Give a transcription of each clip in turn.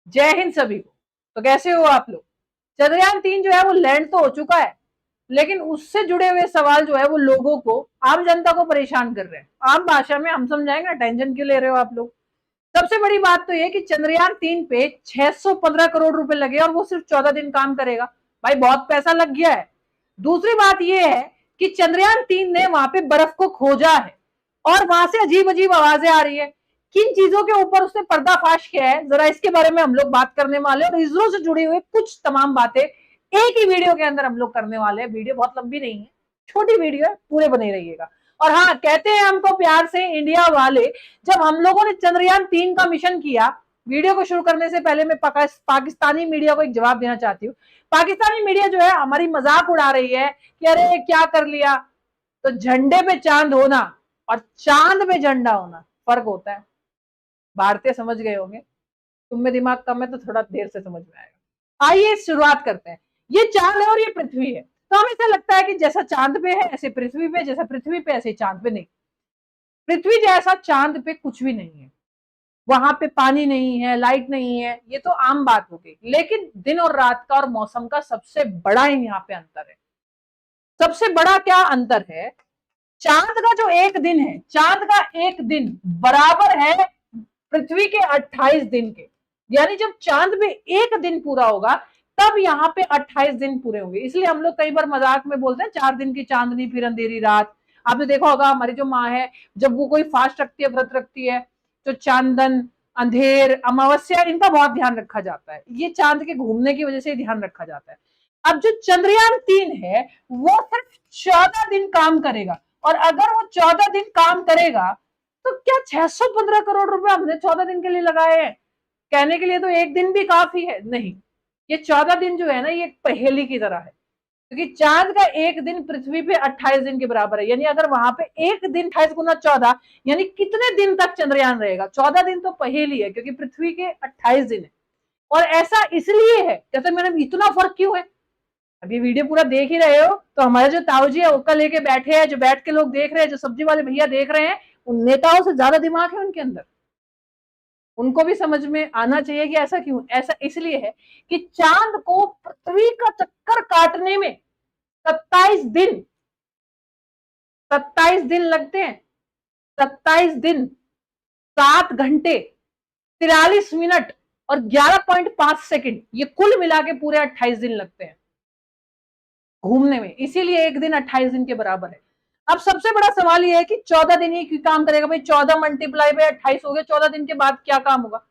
जय हिंद सभी को। तो कैसे हो आप लोग? चंद्रयान 3 जो है वो लैंड तो हो चुका है, लेकिन उससे जुड़े हुए सवाल जो है वो लोगों को, आम जनता को परेशान कर रहे हैं। आम भाषा में हम समझाएंगे, टेंशन क्यों ले रहे हो आप लोग। सबसे बड़ी बात तो ये कि चंद्रयान 3 पे 615 करोड़ रुपए लगे और वो सिर्फ 14 दिन काम करेगा। भाई बहुत पैसा लग गया है। दूसरी बात ये है कि चंद्रयान 3 ने वहां पे बर्फ को खोजा है और वहां से अजीब अजीब आवाजें आ रही है। किन चीजों के ऊपर उसने पर्दाफाश किया है, जरा इसके बारे में हम लोग बात करने वाले हैं और इसरो से जुड़ी हुई कुछ तमाम बातें एक ही वीडियो के अंदर हम लोग करने वाले हैं। वीडियो बहुत लंबी नहीं है, छोटी वीडियो है, पूरे बने रहिएगा। और हाँ, कहते हैं हमको प्यार से इंडिया वाले, जब हम लोगों ने चंद्रयान 3 का मिशन किया, वीडियो को शुरू करने से पहले मैं पाकिस्तानी मीडिया को एक जवाब देना चाहती हूँ। पाकिस्तानी मीडिया जो है हमारी मजाक उड़ा रही है कि अरे क्या कर लिया। तो झंडे पे चांद होना और चांद पे झंडा होना फर्क होता है। भारतीय समझ गए होंगे, तुम में दिमाग कम है तो थोड़ा देर से समझ में आएगा। आइए शुरुआत करते हैं। ये चांद है और ये पृथ्वी है, तो हमें ऐसा लगता है कि जैसा चांद पे है ऐसे पृथ्वी पे, जैसा पृथ्वी पे ऐसे चांद पे। नहीं, पृथ्वी जैसा चांद पे कुछ भी नहीं है। वहां पे पानी नहीं है, लाइट नहीं है, ये तो आम बात हो गई। लेकिन दिन और रात का और मौसम का सबसे बड़ा यहाँ पे अंतर है। सबसे बड़ा क्या अंतर है? चांद का जो एक दिन है, चांद का एक दिन बराबर है पृथ्वी के 28 दिन के। यानी जब चांद पे एक दिन पूरा होगा तब यहाँ पे 28 दिन पूरे होंगे। इसलिए हम लोग कई बार मजाक में बोलते हैं 4 दिन की चांदनी फिर अंधेरी रात। आपने देखा होगा हमारी जो माँ है, जब वो कोई फास्ट रखती है, व्रत रखती है, तो चांदन, अंधेर, अमावस्या, इनका बहुत ध्यान रखा जाता है। ये चांद के घूमने की वजह से ध्यान रखा जाता है। अब जो चंद्रयान 3 है वो सिर्फ 14 दिन काम करेगा, और अगर वो 14 दिन काम करेगा तो क्या 615 करोड़ रुपए हमने 14 दिन के लिए लगाए हैं? कहने के लिए तो एक दिन भी काफी है। नहीं, ये 14 दिन जो है ना, ये पहेली की तरह है, क्योंकि चांद का एक दिन पृथ्वी पे 28 दिन के बराबर है। यानी अगर वहां पे एक दिन 28 गुना 14, यानी कितने दिन तक चंद्रयान रहेगा? 14 दिन तो पहेली है, क्योंकि पृथ्वी के 28 दिन है। और ऐसा इसलिए है, जैसे मैंने इतना फर्क क्यों है, अभी वीडियो पूरा देख ही रहे हो। तो हमारे जो ताऊजी है ओका लेके बैठे हैं, जो बैठ के लोग देख रहे हैं, जो सब्जी वाले भैया देख रहे हैं, उन नेताओं से ज्यादा दिमाग है उनके अंदर। उनको भी समझ में आना चाहिए कि ऐसा क्यों। ऐसा इसलिए है कि चांद को पृथ्वी का चक्कर काटने में 27 दिन 27 दिन लगते हैं। 27 दिन, 7 घंटे, 43 मिनट और 11.5 सेकंड, ये कुल मिला के पूरे 28 दिन लगते हैं घूमने में। इसीलिए एक दिन 28 दिन के बराबर है। अब सबसे बड़ा सवाल यह है कि 14 दिन ही क्यों काम करेगा? भाई 14 मल्टीप्लाई बाय 28 हो गया। 14 दिन के बाद क्या काम होगा?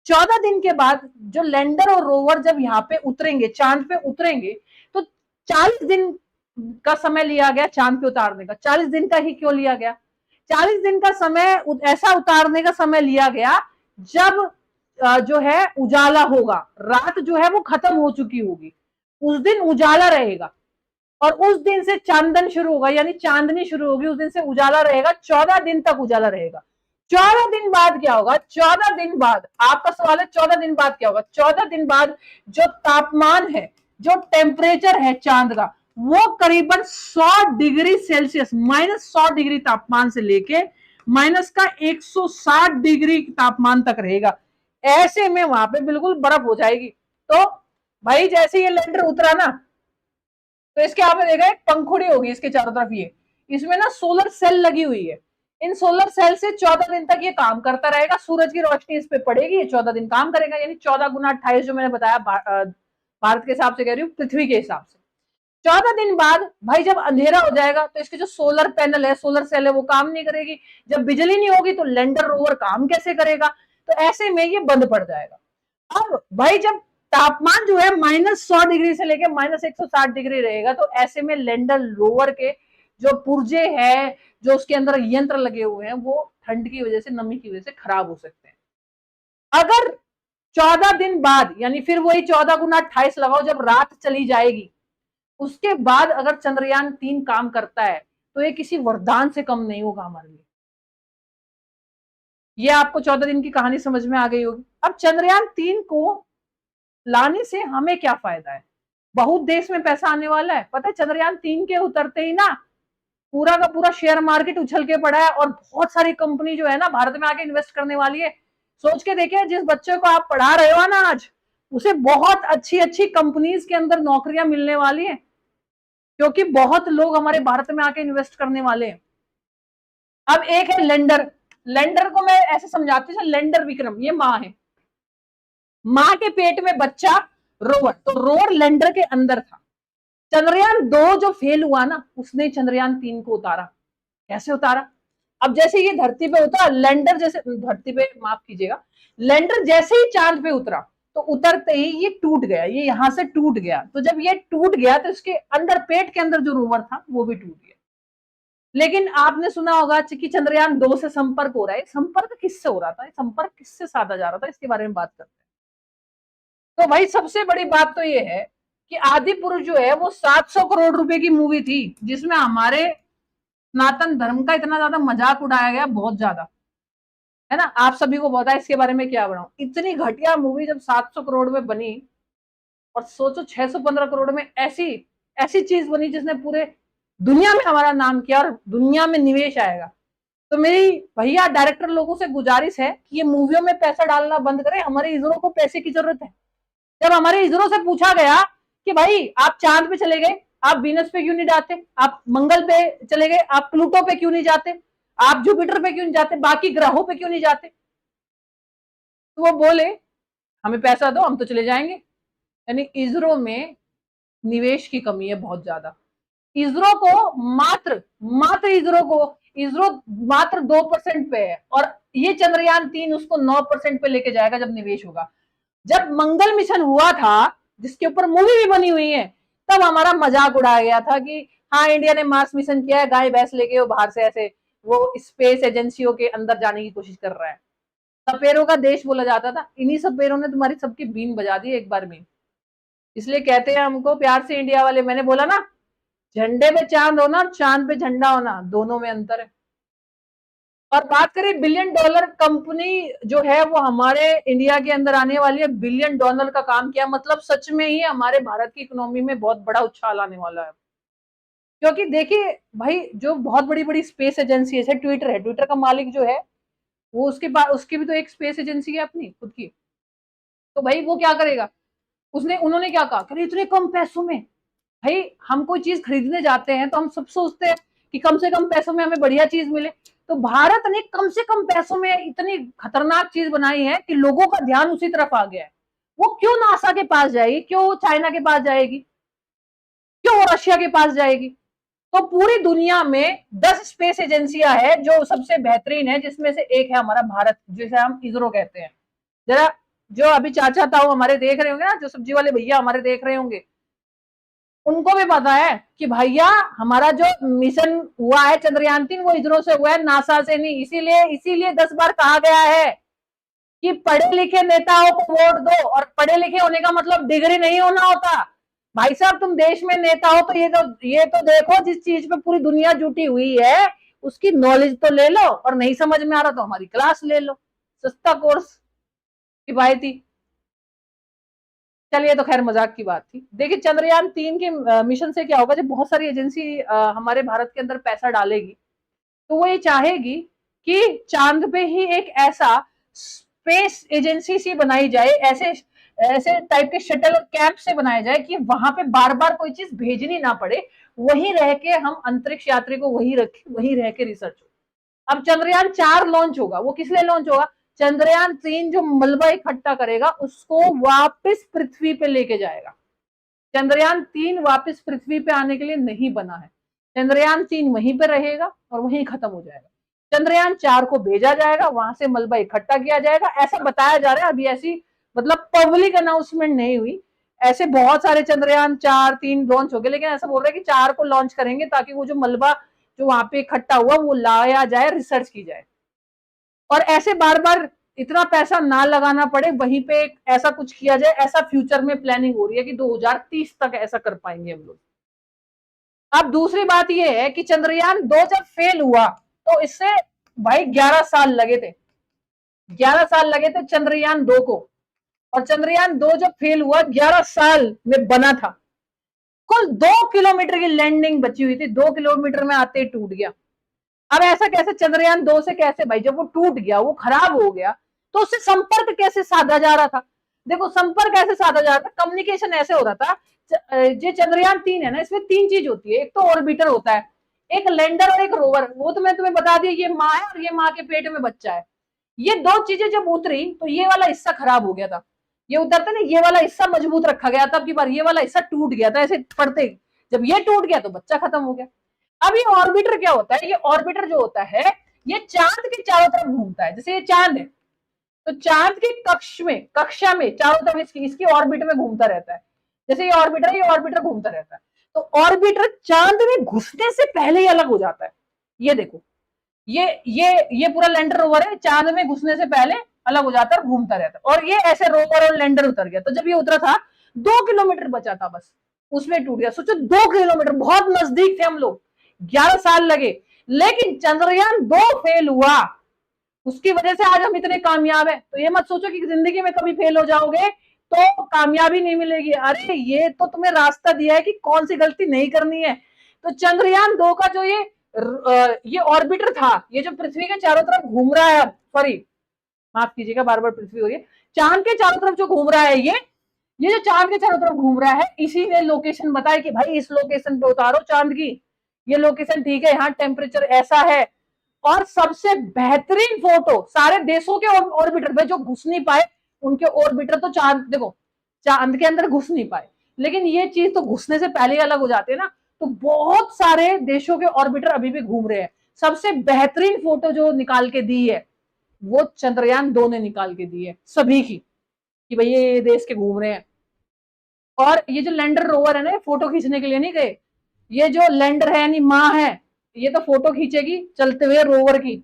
14 दिन के बाद जो लैंडर और रोवर जब यहाँ पे उतरेंगे, चांद पे उतरेंगे, तो 40 दिन का समय लिया गया चांद पे उतारने का। 40 दिन का ही क्यों लिया गया? 40 दिन का समय ऐसा उतारने का समय लिया गया जब जो है उजाला होगा, रात जो है वो खत्म हो चुकी होगी, उस दिन उजाला रहेगा और उस दिन से चांदन शुरू होगा, यानी चांदनी शुरू होगी, उस दिन से उजाला रहेगा। 14 दिन तक उजाला रहेगा। 14 दिन बाद क्या होगा? 14 दिन बाद, आपका सवाल है 14 दिन बाद क्या होगा? 14 दिन बाद जो तापमान है, जो टेम्परेचर है चांद का, वो करीबन 100 डिग्री सेल्सियस, -100 डिग्री तापमान से लेके माइनस का 160 डिग्री तापमान तक रहेगा। ऐसे में वहां पे बिल्कुल बर्फ हो जाएगी। तो भाई जैसे ये लैंडर उतरा ना, तो इसके आपने देखा एक पंखुड़ी होगी इसके चारों तरफ, ये इसमें ना सोलर सेल लगी हुई है। इन सोलर सेल से 14 दिन तक ये काम करता रहेगा। सूरज की रोशनी इस पे पड़ेगी, ये 14 दिन काम करेगा। यानी 14 गुना 28 जो मैंने बताया, भारत के हिसाब से कह रही हूँ, पृथ्वी के हिसाब से। 14 दिन बाद भाई जब अंधेरा हो जाएगा तो इसके जो सोलर पैनल है, सोलर सेल है, वो काम नहीं करेगी। जब बिजली नहीं होगी तो लैंडर रोवर काम कैसे करेगा? तो ऐसे में ये बंद पड़ जाएगा। अब भाई जब तापमान जो है -100 डिग्री से लेकर -160 डिग्री रहेगा, तो ऐसे में लैंडर रोवर के जो पुर्जे हैं, जो उसके अंदर यंत्र लगे हुए हैं, वो ठंड की वजह से, नमी की वजह से खराब हो सकते हैं। अगर 14 दिन बाद, यानी फिर वही 14 गुना 28 लगाओ, जब रात चली जाएगी, उसके बाद अगर चंद्रयान 3 काम करता है तो ये किसी वरदान से कम नहीं होगा हमारे लिए। ये आपको 14 दिन की कहानी समझ में आ गई होगी। अब चंद्रयान 3 को लाने से हमें क्या फायदा है? बहुत देश में पैसा आने वाला है। पता है चंद्रयान 3 के उतरते ही ना पूरा का पूरा शेयर मार्केट उछल के पड़ा है और बहुत सारी कंपनी जो है ना भारत में आके इन्वेस्ट करने वाली है। सोच के देखिए, जिस बच्चे को आप पढ़ा रहे हो ना आज, उसे बहुत अच्छी अच्छी कंपनीज के अंदर नौकरियां मिलने वाली हैं, क्योंकि बहुत लोग हमारे भारत में आके इन्वेस्ट करने वाले हैं। अब एक है लेंडर। लेंडर को मैं ऐसे समझाती हूँ, लेंडर विक्रम, ये माँ है, माँ के पेट में बच्चा रोवर, तो रोवर लेंडर के अंदर था। चंद्रयान 2 जो फेल हुआ ना, उसने चंद्रयान 3 को उतारा। कैसे उतारा? अब जैसे ये धरती पे उतरा, लैंडर जैसे धरती पे, माफ कीजिएगा, लैंडर जैसे ही चांद पे उतरा, तो उतरते ही ये टूट गया, ये यहां से टूट गया। तो जब ये टूट गया तो इसके अंदर, पेट के अंदर जो रोवर था वो भी टूट गया। लेकिन आपने सुना होगा कि चंद्रयान 2 से संपर्क हो रहा है। संपर्क किससे हो रहा था, संपर्क किससे साधा जा रहा था, इसके बारे में बात करते हैं। तो भाई सबसे बड़ी बात तो ये है कि आदि पुरुष जो है वो 700 करोड़ रुपए की मूवी थी, जिसमें हमारे सनातन धर्म का इतना ज्यादा मजाक उड़ाया गया, बहुत ज्यादा, है ना। आप सभी को पता है इसके बारे में क्या बनाऊं। इतनी घटिया मूवी जब 700 करोड़ में बनी, और सोचो 615 करोड़ में ऐसी ऐसी चीज बनी जिसने पूरे दुनिया में हमारा नाम किया और दुनिया में निवेश आएगा। तो मेरी भैया डायरेक्टर लोगों से गुजारिश है कि ये मूवियों में पैसा डालना बंद करें, हमारे इसरो को पैसे की जरूरत है। जब हमारे इसरो से पूछा गया कि भाई आप चांद पे चले गए, आप वीनस पे क्यों नहीं जाते, आप मंगल पे चले गए, आप प्लूटो पे क्यों नहीं जाते, आप जुपिटर पे क्यों नहीं जाते, बाकी ग्रहों पे क्यों नहीं जाते, तो वो बोले हमें पैसा दो, हम तो चले जाएंगे। यानी इसरो में निवेश की कमी है बहुत ज्यादा। इसरो को मात्र मात्र इसरो को इसरो मात्र 2% पे है, और ये चंद्रयान 3 उसको 9% पे लेके जाएगा जब निवेश होगा। जब मंगल मिशन हुआ था, जिसके ऊपर मूवी भी बनी हुई है, तब हमारा मजाक उड़ाया गया था कि हाँ इंडिया ने मार्स मिशन किया है, गाय भैंस लेके वो बाहर से ऐसे वो स्पेस एजेंसियों के अंदर जाने की कोशिश कर रहा है। सपेरों का देश बोला जाता था, इन्हीं सपेरों ने तुम्हारी सबकी बीन बजा दी एक बार में। इसलिए कहते हैं हमको प्यार से इंडिया वाले, मैंने बोला ना, झंडे पे चांद होना और चांद पे झंडा होना, दोनों में अंतर है। और बात करें बिलियन डॉलर कंपनी जो है वो हमारे इंडिया के अंदर आने वाली है, बिलियन डॉलर का काम किया, मतलब सच में ही हमारे भारत की इकोनॉमी में बहुत बड़ा उछाल आने वाला है। क्योंकि देखिए भाई, जो बहुत बड़ी बड़ी स्पेस एजेंसी है, ट्विटर है, ट्विटर का मालिक जो है वो उसके पास, उसकी भी तो एक स्पेस एजेंसी है अपनी खुद की। तो भाई वो क्या करेगा, उन्होंने क्या कहा कि इतने कम पैसों में, भाई हम कोई चीज खरीदने जाते हैं तो हम सब सोचते हैं कि कम से कम पैसों में हमें बढ़िया चीज मिले। तो भारत ने कम से कम पैसों में इतनी खतरनाक चीज बनाई है कि लोगों का ध्यान उसी तरफ आ गया है। वो क्यों नासा के पास जाएगी, क्यों चाइना के पास जाएगी, क्यों रशिया के पास जाएगी। तो पूरी दुनिया में 10 स्पेस एजेंसियां हैं जो सबसे बेहतरीन है, जिसमें से एक है हमारा भारत, जिसे हम इसरो कहते हैं। जरा जो अभी चाचा ताऊ हमारे देख रहे होंगे ना, जो सब्जी वाले भैया हमारे देख रहे होंगे, उनको भी पता है कि भैया हमारा जो मिशन हुआ है चंद्रयान 3, वो इसरो से हुआ है, नासा से नहीं। इसीलिए इसीलिए 10 बार कहा गया है कि पढ़े लिखे नेताओं को वोट दो, और पढ़े लिखे होने का मतलब डिग्री नहीं होना होता। भाई साहब तुम देश में नेता हो तो ये तो देखो, जिस चीज पे पूरी दुनिया जुटी हुई है उसकी नॉलेज तो ले लो, और नहीं समझ में आ रहा तो हमारी क्लास ले लो, सस्ता कोर्स किफायती। चलिए तो खैर मजाक की बात थी। देखिए चंद्रयान 3 के मिशन से क्या होगा, जब बहुत सारी एजेंसी हमारे भारत के अंदर पैसा डालेगी, तो वो ये चाहेगी कि चांद पे ही एक ऐसा स्पेस एजेंसी सी बनाई जाए, ऐसे ऐसे टाइप के शटल और कैंप से बनाया जाए कि वहां पे बार बार कोई चीज भेजनी ना पड़े, वहीं रह के हम अंतरिक्ष यात्री को वहीं रखें, वहीं रह के रिसर्च हो। अब चंद्रयान 4 लॉन्च होगा, वो किस लिए लॉन्च होगा, चंद्रयान 3 जो मलबा इकट्ठा करेगा उसको वापस पृथ्वी पे लेके जाएगा। चंद्रयान 3 वापस पृथ्वी पे आने के लिए नहीं बना है। चंद्रयान 3 वहीं पे रहेगा और वहीं खत्म हो जाएगा। चंद्रयान 4 को भेजा जाएगा, वहां से मलबा इकट्ठा किया जाएगा, ऐसा बताया जा रहा है। अभी ऐसी मतलब पब्लिक अनाउंसमेंट नहीं हुई, ऐसे बहुत सारे चंद्रयान 4 3 लॉन्च हो गए, लेकिन ऐसा बोल रहे हैं कि 4 को लॉन्च करेंगे ताकि वो जो मलबा जो वहां पे इकट्ठा हुआ वो लाया जाए, रिसर्च की जाए, और ऐसे बार बार इतना पैसा ना लगाना पड़े, वहीं पे एक ऐसा कुछ किया जाए। ऐसा फ्यूचर में प्लानिंग हो रही है कि 2030 तक ऐसा कर पाएंगे हम लोग। अब दूसरी बात यह है कि चंद्रयान 2 जब फेल हुआ तो इससे भाई 11 साल लगे थे, 11 साल लगे थे चंद्रयान 2 को, और चंद्रयान 2 जब फेल हुआ 11 साल में बना था, कुल 2 किलोमीटर की लैंडिंग बची हुई थी, 2 किलोमीटर में आते ही टूट गया। अब ऐसा कैसे, चंद्रयान 2 से कैसे भाई, जब वो टूट गया, वो खराब हो गया, तो उससे संपर्क कैसे साधा जा रहा था? देखो संपर्क ऐसे साधा जा रहा था, कम्युनिकेशन ऐसे हो रहा था। जो चंद्रयान 3 है ना, इसमें 3 चीज होती है। एक तो ऑर्बिटर होता है, एक लैंडर और एक रोवर। वो तो मैं तुम्हें बता दी, ये माँ है और ये माँ के पेट में बच्चा है। ये दो चीजें जब उतरी तो ये वाला हिस्सा खराब हो गया था। ये उतरता ना, ये वाला हिस्सा मजबूत रखा गया था, अब की बार ये वाला हिस्सा टूट गया था ऐसे पड़ते। जब ये टूट गया तो बच्चा खत्म हो गया। अब ये ऑर्बिटर क्या होता है? ये ऑर्बिटर जो होता है, ये चांद के चारों तरफ घूमता है। जैसे ये चांद है, तो चांद के कक्षा में चारों तरफ इसकी ऑर्बिट में घूमता रहता है। जैसे ये ऑर्बिटर है, ये ऑर्बिटर घूमता रहता है। तो ऑर्बिटर चांद में घुसने से पहले ही अलग हो जाता है। ये देखो, ये पूरा लैंडर रोवर है, चांद में घुसने से पहले अलग हो जाता है, घूमता रहता है। और ये ऐसे रोवर और लैंडर उतर गया। तो जब ये उतरा था 2 किलोमीटर बचा था बस, उसमें टूट गया। सोचो 2 किलोमीटर, बहुत नजदीक थे हम लोग, 11 साल लगे। लेकिन चंद्रयान 2 फेल हुआ, उसकी वजह से आज हम इतने कामयाब है। तो ये मत सोचो कि जिंदगी में कभी फेल हो जाओगे तो कामयाबी नहीं मिलेगी। अरे ये तो तुम्हें रास्ता दिया है कि कौन सी गलती नहीं करनी है। तो चंद्रयान 2 का जो ये ऑर्बिटर था, ये जो पृथ्वी के चारों तरफ घूम रहा है, सॉरी माफ कीजिएगा, बार बार पृथ्वी हो रही है, चांद के चारों तरफ जो घूम रहा है, ये जो चांद के चारों तरफ घूम रहा है, इसी ने लोकेशन बताया कि भाई इस लोकेशन पे उतारो चांद की, ये लोकेशन ठीक है, यहाँ टेम्परेचर ऐसा है। और सबसे बेहतरीन फोटो सारे देशों के ऑर्बिटर पे, जो घुस नहीं पाए उनके ऑर्बिटर तो चांद, देखो चांद के अंदर घुस नहीं पाए, लेकिन ये चीज तो घुसने से पहले ही अलग हो जाते हैं ना। तो बहुत सारे देशों के ऑर्बिटर अभी भी घूम रहे हैं। सबसे बेहतरीन फोटो जो निकाल के दी है वो चंद्रयान 2 ने निकाल के दी है सभी की, कि भाई ये देश के घूम रहे हैं। और ये जो लैंडर रोवर है ना, फोटो खींचने के लिए नहीं गए। ये जो लैंडर है यानी माँ है, ये तो फोटो खींचेगी चलते हुए रोवर की।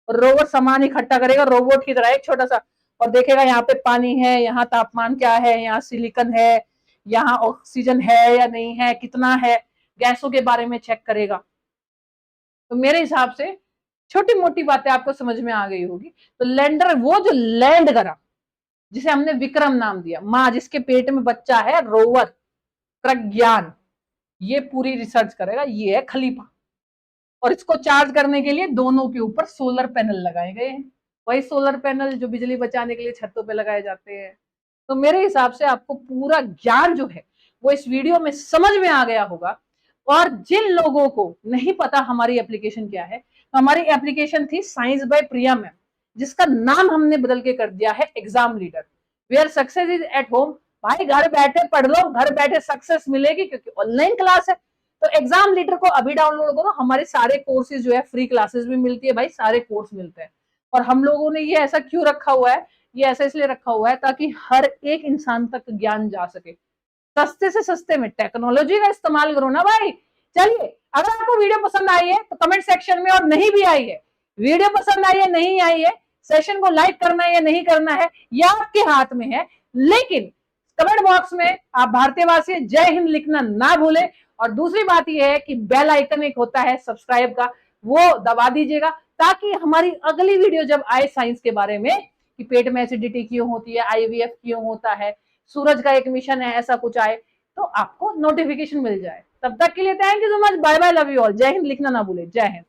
रोवर सामान इकट्ठा करेगा रोबोट की तरह एक छोटा सा, और देखेगा यहाँ पे पानी है, यहाँ तापमान क्या है, यहाँ सिलिकॉन है, यहाँ ऑक्सीजन है या नहीं है, कितना है, गैसों के बारे में चेक करेगा। तो मेरे हिसाब से छोटी मोटी बातें आपको समझ में आ गई होगी। तो लैंडर वो जो लैंड करा, जिसे हमने विक्रम नाम दिया, माँ जिसके पेट में बच्चा है, रोवर प्रज्ञान, ये पूरी रिसर्च करेगा। ये है खलीफा। और इसको चार्ज करने के लिए दोनों के ऊपर सोलर पैनल लगाए गए हैं, वही सोलर पैनल जो बिजली बचाने के लिए छतों पे लगाए जाते हैं। तो मेरे हिसाब से आपको पूरा ज्ञान जो है वो इस वीडियो में समझ में आ गया होगा। और जिन लोगों को नहीं पता हमारी एप्लीकेशन क्या है, तो हमारी एप्लीकेशन थी साइंस बाय प्रिया मैम, जिसका नाम हमने बदल के कर दिया है exam leader, where success is at home. भाई घर बैठे पढ़ लो, घर बैठे सक्सेस मिलेगी, क्योंकि ऑनलाइन क्लास है। तो एग्जाम लीडर को अभी डाउनलोड करो, हमारे सारे कोर्सेज जो है, फ्री क्लासेस भी मिलती है भाई, सारे कोर्स मिलते हैं। और हम लोगों ने ये ऐसा क्यों रखा हुआ है, ये ऐसा इसलिए रखा हुआ है ताकि हर एक इंसान तक ज्ञान जा सके। सस्ते से सस्ते में टेक्नोलॉजी का इस्तेमाल करो ना भाई। चलिए, अगर आपको वीडियो पसंद आई है तो कमेंट सेक्शन में, और नहीं भी आई है, वीडियो पसंद आई है नहीं आई है, सेशन को लाइक करना है या नहीं करना है यह आपके हाथ में है। लेकिन कमेंट बॉक्स में आप भारतीयवासी जय हिंद लिखना ना भूलें। और दूसरी बात यह है कि बेल आइकन एक होता है सब्सक्राइब का, वो दबा दीजिएगा, ताकि हमारी अगली वीडियो जब आए साइंस के बारे में, कि पेट में एसिडिटी क्यों होती है, आईवीएफ क्यों होता है, सूरज का एक मिशन है, ऐसा कुछ आए तो आपको नोटिफिकेशन मिल जाए। तब तक के लिए thank you so much, bye bye, love you all, जय हिंद लिखना ना भूले, जय हिंद।